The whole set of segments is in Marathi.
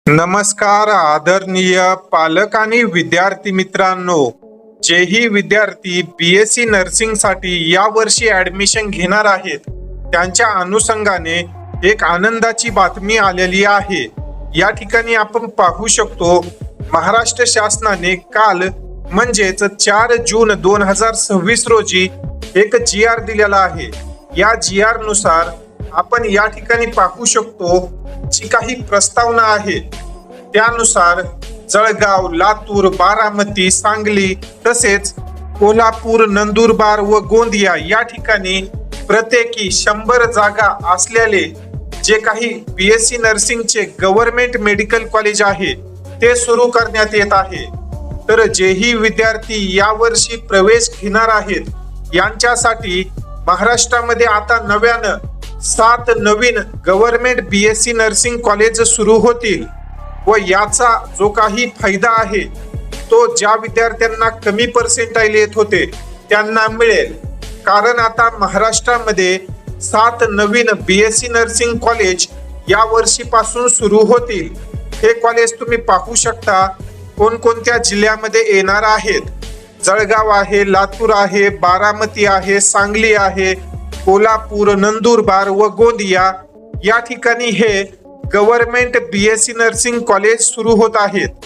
नमस्कार आदरणीय पालक आणि विद्यार्थी मित्रांनो, जेही विद्यार्थी बीएससी नर्सिंग साठी या वर्षी ऍडमिशन घेणार आहेत त्यांच्या अनुषंगाने एक आनंदाची बातमी आलेली आहे। या ठिकाणी आपण पाहू शकतो, महाराष्ट्र शासनाने काल म्हणजेच 4 जून 2026 रोजी एक GR दिलेला आहे। या GR नुसार आपण या ठिकाणी पाहू शकतो जी काही प्रस्तावना आहे त्यानुसार जळगाव, लातूर, बारामती, सांगली तसेच कोल्हापूर, नंदुरबार व गोंदिया या ठिकाणी प्रत्येकी 100 जागा असलेले जे काही बीएससी नर्सिंगचे गव्हर्नमेंट मेडिकल कॉलेज आहे ते सुरू करण्यात येत आहे। तर जेही विद्यार्थी या वर्षी प्रवेश घेणार आहेत यांच्यासाठी महाराष्ट्रामध्ये आता नव्यानं 7 नवीन गव्हर्नमेंट बीएससी नर्सिंग कॉलेज सुरू होतील व याचा जो काही फायदा आहे तो ज्या विद्यार्थ्यांना कमी पर्सेंटाइल येत होते त्यांना मिळेल, कारण आता महाराष्ट्रामध्ये 7 नवीन बीएससी नर्सिंग कॉलेज या वर्षीपासून सुरू होतील। हे कॉलेज तुम्ही पाहू शकता कोणकोणत्या जिल्ह्यामध्ये येणार आहेत। जळगाव आहे, लातूर आहे, बारामती आहे, सांगली आहे, कोल्हापूर, नंदुरबार व गोंदिया या ठिकाणी हे गव्हर्नमेंट बीएससी नर्सिंग कॉलेज सुरू होत आहेत।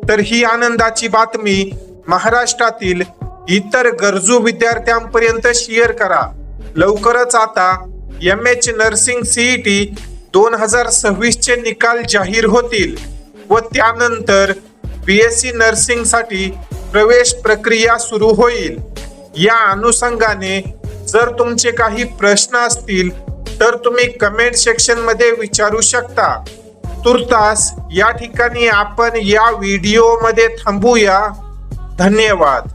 तर ही आनंदाची बातमी महाराष्ट्रातील इतर गरजू विद्यार्थ्यांपर्यंत शेअर करा। लवकरच आता MH नर्सिंग CET 2026 चे निकाल जाहीर होतील व त्यानंतर बीएससी नर्सिंग साठी प्रवेश प्रक्रिया सुरू होईल। या अनुषंगाने जर तुमचे काही प्रश्न असतील तर तुम्ही कमेंट सेक्शन मध्ये विचारू शकता। तुर्तास या ठिकाणी आपण या व्हिडिओ मध्ये थांबूया। धन्यवाद।